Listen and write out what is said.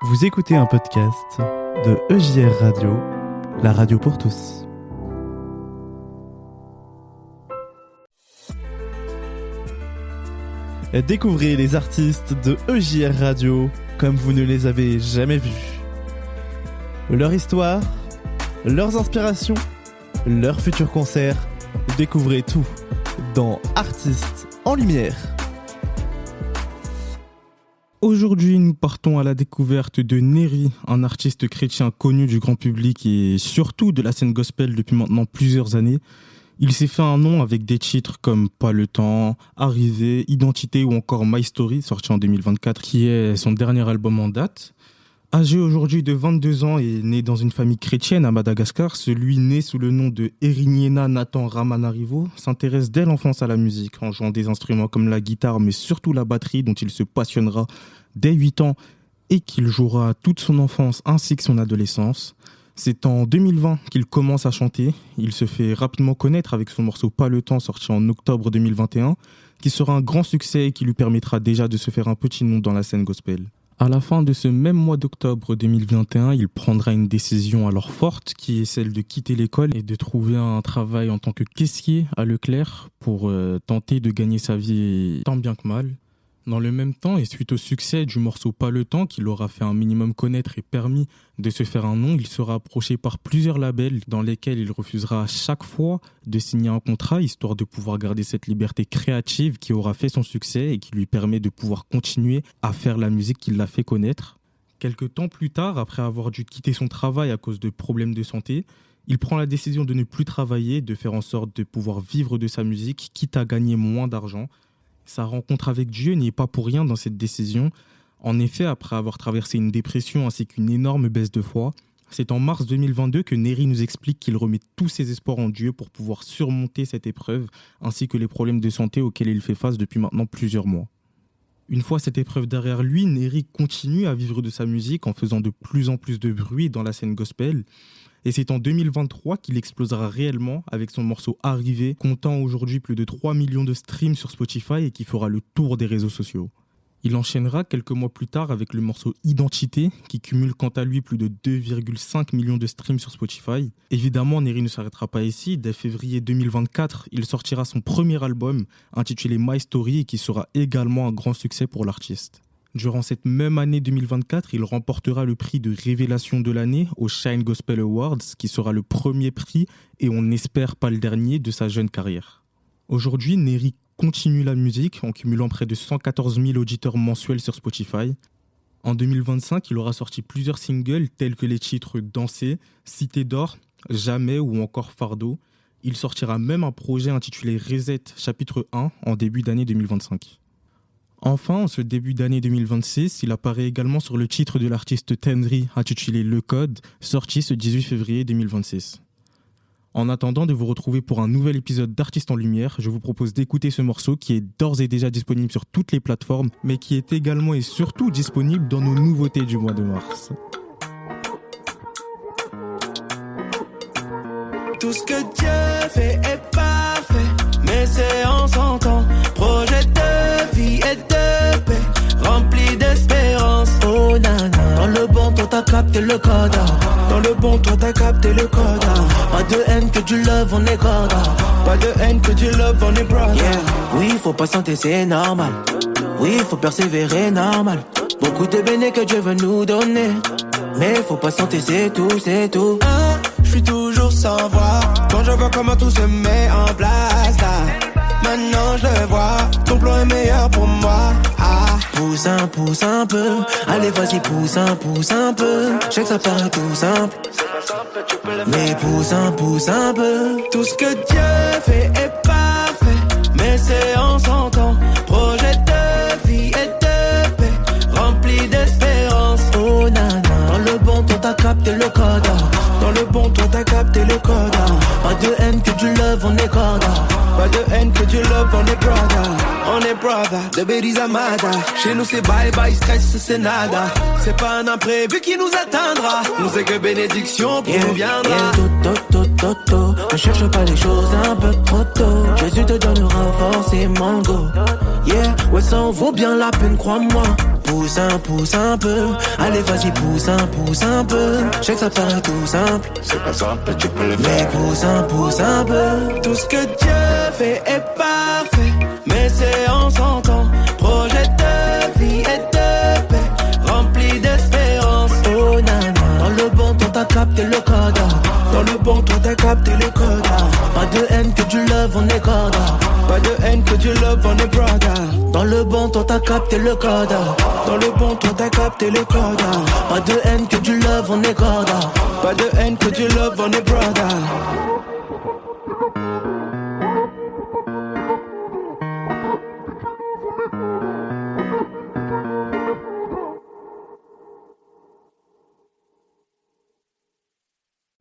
Vous écoutez un podcast de EJR Radio, la radio pour tous. Découvrez les artistes de EJR Radio comme vous ne les avez jamais vus. Leur histoire, leurs inspirations, leurs futurs concerts, découvrez tout dans Artistes en Lumière. Aujourd'hui, nous partons à la découverte de Nery, un artiste chrétien connu du grand public et surtout de la scène gospel depuis maintenant plusieurs années. Il s'est fait un nom avec des titres comme Pas le temps, Arrivé, Identité ou encore My Story, sorti en 2024, qui est son dernier album en date. Âgé aujourd'hui de 22 ans et né dans une famille chrétienne à Madagascar, celui né sous le nom de Eriniena Nathan Ramanarivo s'intéresse dès l'enfance à la musique, en jouant des instruments comme la guitare, mais surtout la batterie, dont il se passionnera dès 8 ans et qu'il jouera toute son enfance ainsi que son adolescence. C'est en 2020 qu'il commence à chanter. Il se fait rapidement connaître avec son morceau Pas le temps, sorti en octobre 2021, qui sera un grand succès et qui lui permettra déjà de se faire un petit nom dans la scène gospel. À la fin de ce même mois d'octobre 2021, il prendra une décision alors forte qui est celle de quitter l'école et de trouver un travail en tant que caissier à Leclerc pour tenter de gagner sa vie tant bien que mal. Dans le même temps, et suite au succès du morceau Pas le temps, qui l'aura fait un minimum connaître et permis de se faire un nom, il sera approché par plusieurs labels dans lesquels il refusera à chaque fois de signer un contrat, histoire de pouvoir garder cette liberté créative qui aura fait son succès et qui lui permet de pouvoir continuer à faire la musique qui l'a fait connaître. Quelque temps plus tard, après avoir dû quitter son travail à cause de problèmes de santé, il prend la décision de ne plus travailler, de faire en sorte de pouvoir vivre de sa musique, quitte à gagner moins d'argent. Sa rencontre avec Dieu n'est pas pour rien dans cette décision. En effet, après avoir traversé une dépression ainsi qu'une énorme baisse de foi, c'est en mars 2022 que Nery nous explique qu'il remet tous ses espoirs en Dieu pour pouvoir surmonter cette épreuve, ainsi que les problèmes de santé auxquels il fait face depuis maintenant plusieurs mois. Une fois cette épreuve derrière lui, Nery continue à vivre de sa musique en faisant de plus en plus de bruit dans la scène gospel. Et c'est en 2023 qu'il explosera réellement avec son morceau Arrivé, comptant aujourd'hui plus de 3 millions de streams sur Spotify et qui fera le tour des réseaux sociaux. Il enchaînera quelques mois plus tard avec le morceau Identité, qui cumule quant à lui plus de 2,5 millions de streams sur Spotify. Évidemment, Nery ne s'arrêtera pas ici. Dès février 2024, il sortira son premier album, intitulé My Story, et qui sera également un grand succès pour l'artiste. Durant cette même année 2024, il remportera le prix de révélation de l'année au Shine Gospel Awards, qui sera le premier prix, et on n'espère pas le dernier, de sa jeune carrière. Aujourd'hui, Nery continue la musique en cumulant près de 114 000 auditeurs mensuels sur Spotify. En 2025, il aura sorti plusieurs singles tels que les titres Danser, Cité d'or, Jamais ou encore Fardeau. Il sortira même un projet intitulé Reset chapitre 1 en début d'année 2025. Enfin, en ce début d'année 2026, il apparaît également sur le titre de l'artiste Tenry intitulé Le Code, sorti ce 18 février 2026. En attendant de vous retrouver pour un nouvel épisode d'Artistes en Lumière, je vous propose d'écouter ce morceau qui est d'ores et déjà disponible sur toutes les plateformes, mais qui est également et surtout disponible dans nos nouveautés du mois de mars. Tout ce que Dieu fait est parfait, mais c'est en son temps. Projet de vie et de paix, rempli d'espérance. Oh nana, dans le bon toi t'as capté le code. Dans le bon toi t'as capté le code. Pas de haine que du love, on est code. Pas de haine que du love, on est brother. Yeah. Oui, faut patienter, c'est normal. Oui, faut persévérer, normal. Beaucoup de béné que Dieu veut nous donner, mais faut patienter, c'est tout, c'est tout. Je suis toujours sans voix quand je vois comment tout se met en place là. Maintenant je le vois, ton plan est meilleur pour moi. Pousse un peu, allez vas-y pousse un peu. Je sais que ça paraît tout simple, mais pousse un peu. Tout ce que Dieu fait est parfait, mais c'est en son temps. Projet de vie et de paix, rempli d'espérance. Oh nana, dans le bon toi t'as capté le code. Dans le bon toi t'as capté le code. Pas de haine que du love, on est code. Pas de haine que du love, on est brother. On est brother, de Beriza Mada. Chez nous c'est bye bye, stress c'est nada. C'est pas un imprévu qui nous atteindra. Nous c'est que bénédiction proviendra. Ne cherche pas les choses un peu trop tôt. Jésus te donnera forcément go. Yeah, ouais ça en vaut bien la peine, crois-moi. pousse un peu. Allez, vas-y, pousse un peu. Je sais que ça paraît tout simple. C'est pas simple, tu peux le faire. Mais pousse un peu. Tout ce que Dieu fait est parfait. Mais c'est en s'entend. Projet de vie et de paix, rempli d'espérance. Oh nana, dans le bon temps t'as capté le code. Dans le bon temps t'as capté le code. Pas de haine que du love, on est corda. Pas de haine que du love, on est brother. Dans le bon temps t'as capté le code. Dans le bon temps t'as capté le code. Pas de haine que du love, on est corda. Pas de haine que du love, on est brother.